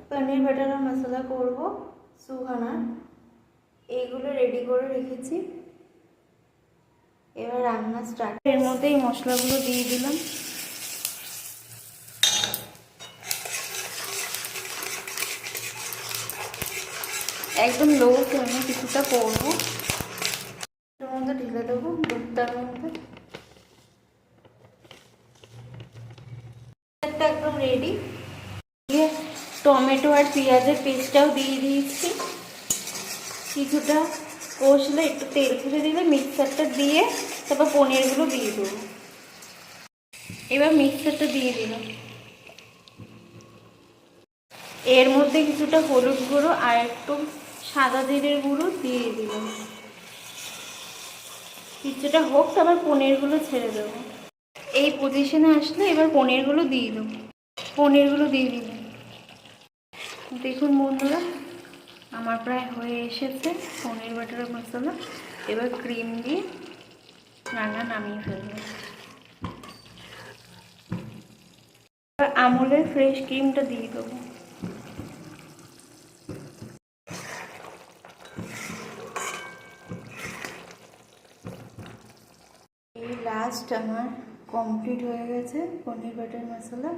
Paneer butter मसाला करब सुहाना এইগুলো ready করে রেখেছি। এবার রান্না স্টার্ট। এর মধ্যে এই মশলাগুলো দিয়ে দিলাম। একদম লো ফ্লেমে কিছুটা করবো। এর মধ্যে ঢেলে দেবো দুধটার মধ্যে। একদম রেডি। টমেটো আর পেঁয়াজের পেস্টটাও দিয়ে দিয়েছি। কিছুটা কষলে একটু তেল ফেলে দিলে মিক্সারটা দিয়ে তারপর পনিরগুলো দিয়ে দেবো। এবার মিক্সারটা দিয়ে দিলাম। এর মধ্যে কিছুটা হলুদ গুঁড়ো আর একটু সাদা জিরের গুঁড়ো দিয়ে দিলাম। কিছুটা হোক তারপর পনিরগুলো ছেড়ে দেবো। এই পজিশনে আসলে এবার পনিরগুলো দিয়ে দেবো। পনিরগুলো দিয়ে দিলাম। দেখুন বন্ধুরা আমার প্রায় হয়ে এসেছে পনির বাটার মশলা। এবার ক্রিম দিয়ে রান্না নামিয়ে ফেলবো। এবার আমুলের ফ্রেশ ক্রিমটা দিয়ে দেবো। এই লাস্ট আমার কমপ্লিট হয়ে গেছে পনির বাটার মশলা।